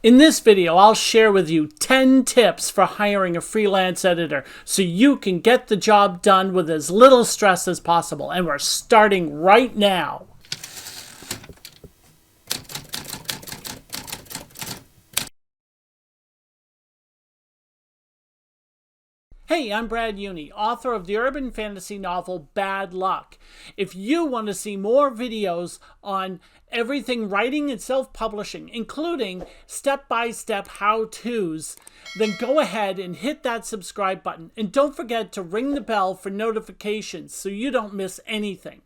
In this video, I'll share with you 10 tips for hiring a freelance editor so you can get the job done with as little stress as possible. And we're starting right now. Hey, I'm Brad Uni, author of the urban fantasy novel Bad Luck. If you want to see more videos on everything writing and self-publishing, including step-by-step how-tos, then go ahead and hit that subscribe button. And don't forget to ring the bell for notifications so you don't miss anything.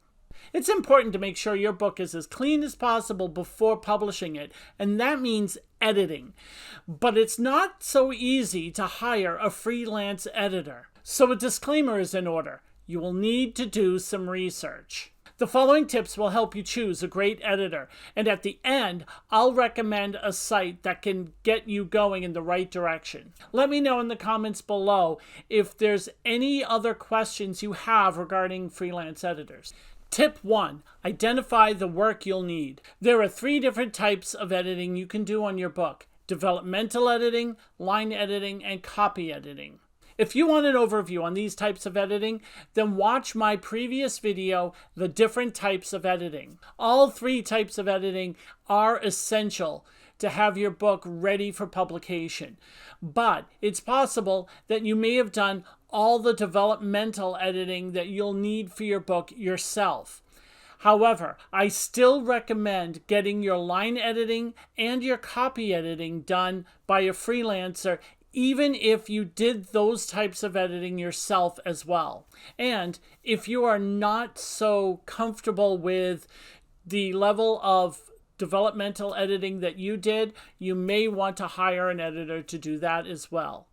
It's important to make sure your book is as clean as possible before publishing it, and that means editing. But it's not so easy to hire a freelance editor. So a disclaimer is in order. You will need to do some research. The following tips will help you choose a great editor, and at the end, I'll recommend a site that can get you going in the right direction. Let me know in the comments below if there's any other questions you have regarding freelance editors. Tip 1. Identify the work you'll need. There are 3 different types of editing you can do on your book: developmental editing, line editing, and copy editing. If you want an overview on these types of editing, then watch my previous video, The Different Types of Editing. All 3 types of editing are essential to have your book ready for publication. But it's possible that you may have done all the developmental editing that you'll need for your book yourself. However, I still recommend getting your line editing and your copy editing done by a freelancer, even if you did those types of editing yourself as well. And if you are not so comfortable with the level of developmental editing that you did, you may want to hire an editor to do that as well.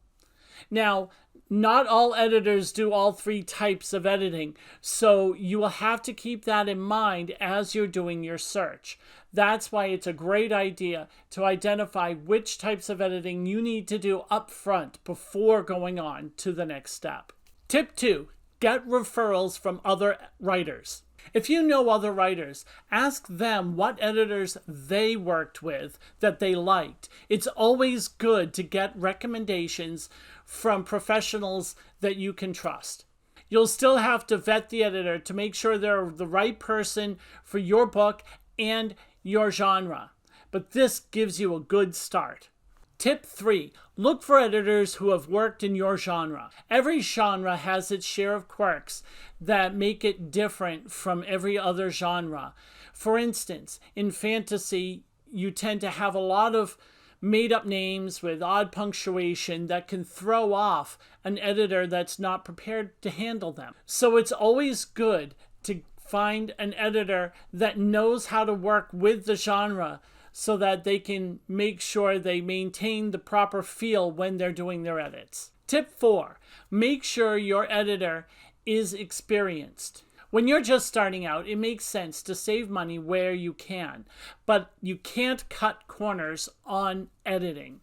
Now, not all editors do all 3 types of editing, so you will have to keep that in mind as you're doing your search. That's why it's a great idea to identify which types of editing you need to do up front before going on to the next step. Tip 2. Get referrals from other writers. If you know other writers, ask them what editors they worked with that they liked. It's always good to get recommendations from professionals that you can trust. You'll still have to vet the editor to make sure they're the right person for your book and your genre, but this gives you a good start. Tip 3. Look for editors who have worked in your genre. Every genre has its share of quirks that make it different from every other genre. For instance, in fantasy, you tend to have a lot of made-up names with odd punctuation that can throw off an editor that's not prepared to handle them. So it's always good to find an editor that knows how to work with the genre so that they can make sure they maintain the proper feel when they're doing their edits. Tip 4. Make sure your editor is experienced. When you're just starting out, it makes sense to save money where you can, but you can't cut corners on editing.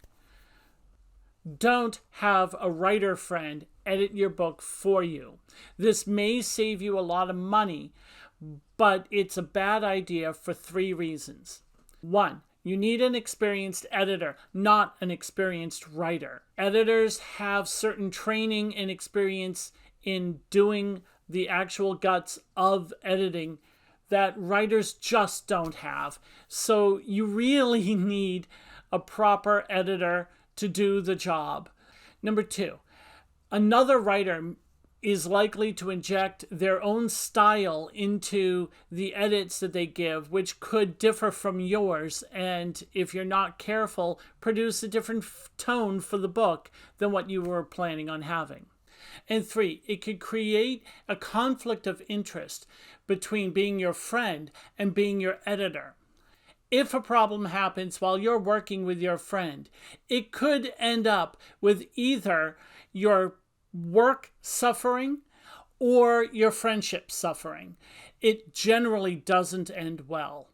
Don't have a writer friend edit your book for you. This may save you a lot of money, but it's a bad idea for 3 reasons. 1. You need an experienced editor, not an experienced writer. Editors have certain training and experience in doing the actual guts of editing that writers just don't have. So you really need a proper editor to do the job. Number 2, another writer is likely to inject their own style into the edits that they give, which could differ from yours, and if you're not careful, produce a different tone for the book than what you were planning on having. And 3, it could create a conflict of interest between being your friend and being your editor. If a problem happens while you're working with your friend, it could end up with either your work suffering or your friendship suffering. It generally doesn't end well.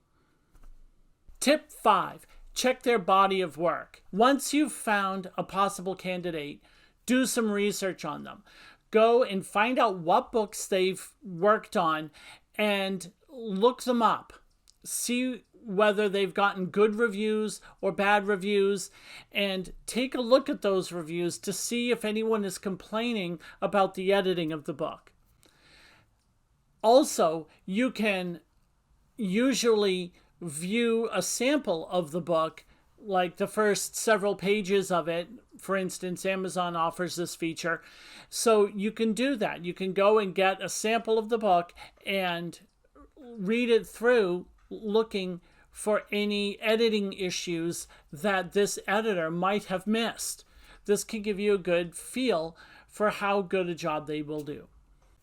Tip 5. Check their body of work. Once you've found a possible candidate, do some research on them. Go and find out what books they've worked on and look them up. See whether they've gotten good reviews or bad reviews, and take a look at those reviews to see if anyone is complaining about the editing of the book. Also, you can usually view a sample of the book, like the first several pages of it. For instance, Amazon offers this feature. So you can do that. You can go and get a sample of the book and read it through, looking for any editing issues that this editor might have missed. This can give you a good feel for how good a job they will do.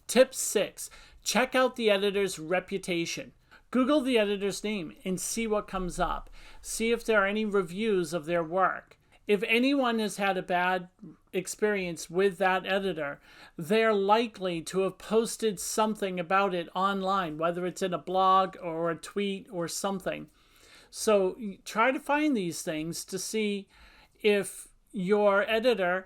Tip 6, check out the editor's reputation. Google the editor's name and see what comes up. See if there are any reviews of their work. If anyone has had a bad experience with that editor, they're likely to have posted something about it online, whether it's in a blog or a tweet or something. So try to find these things to see if your editor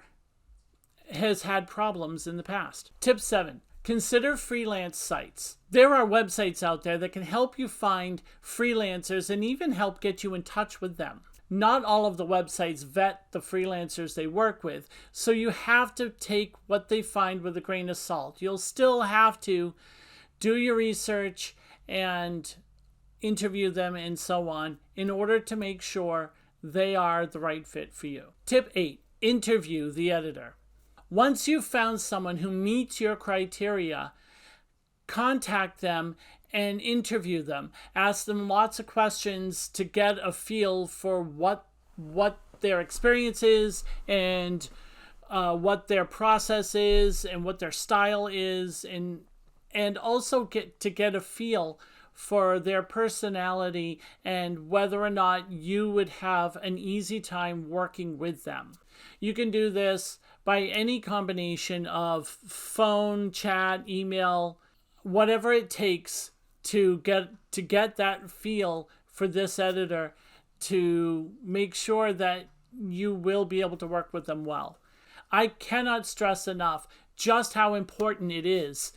has had problems in the past. Tip 7. Consider freelance sites. There are websites out there that can help you find freelancers and even help get you in touch with them. Not all of the websites vet the freelancers they work with, so you have to take what they find with a grain of salt. You'll still have to do your research and interview them and so on in order to make sure they are the right fit for you. Tip 8, interview the editor. Once you've found someone who meets your criteria, contact them and interview them. Ask them lots of questions to get a feel for what their experience is and what their process is and what their style is, and also get a feel for their personality and whether or not you would have an easy time working with them. You can do this by any combination of phone, chat, email, whatever it takes to get that feel for this editor, to make sure that you will be able to work with them well. I cannot stress enough just how important it is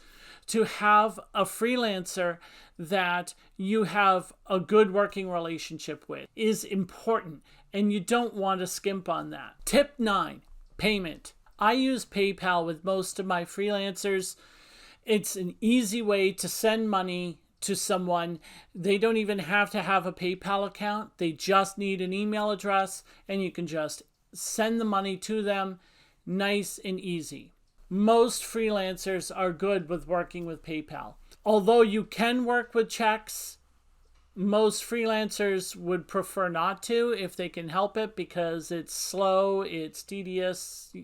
to have a freelancer that you have a good working relationship with. It is important, and you don't want to skimp on that. Tip 9, payment. I use PayPal with most of my freelancers. It's an easy way to send money to someone. They don't even have to have a PayPal account. They just need an email address, and you can just send the money to them. Nice and easy. Most freelancers are good with working with PayPal. Although you can work with checks, most freelancers would prefer not to if they can help it, because it's slow, it's tedious,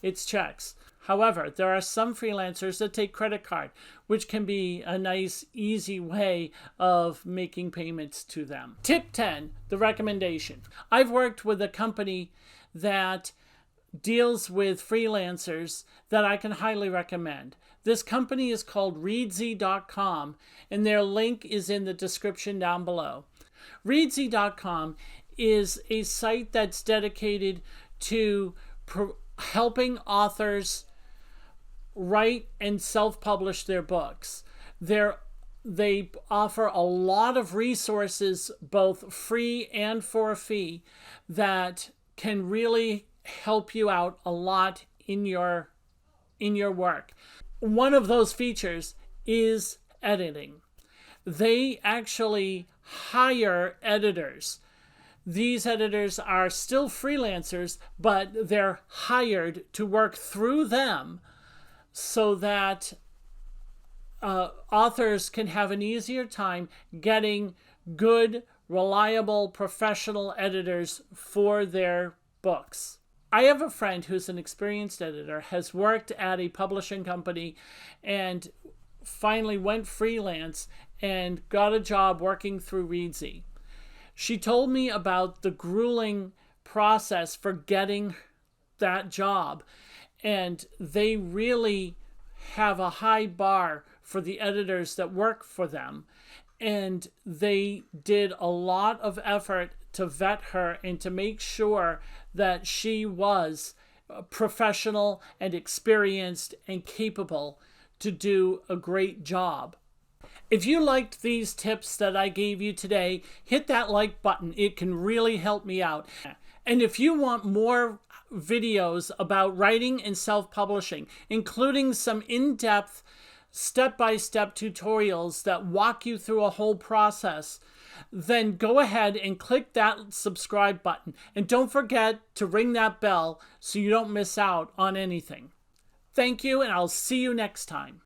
it's checks. However, there are some freelancers that take credit card, which can be a nice, easy way of making payments to them. Tip 10, the recommendation. I've worked with a company that deals with freelancers that I can highly recommend. This company is called Reedsy.com, and their link is in the description down below. Reedsy.com is a site that's dedicated to helping authors write and self-publish their books. They offer a lot of resources, both free and for a fee, that can really help you out a lot in your work. One of those features is editing. They actually hire editors. These editors are still freelancers, but they're hired to work through them so that authors can have an easier time getting good, reliable, professional editors for their books. I have a friend who's an experienced editor, has worked at a publishing company, and finally went freelance and got a job working through Reedsy. She told me about the grueling process for getting that job, and they really have a high bar for the editors that work for them, and they did a lot of effort to vet her and to make sure that she was professional and experienced and capable to do a great job. If you liked these tips that I gave you today, hit that like button. It can really help me out. And if you want more videos about writing and self-publishing, including some in-depth step-by-step tutorials that walk you through a whole process, then go ahead and click that subscribe button. And don't forget to ring that bell so you don't miss out on anything. Thank you, and I'll see you next time.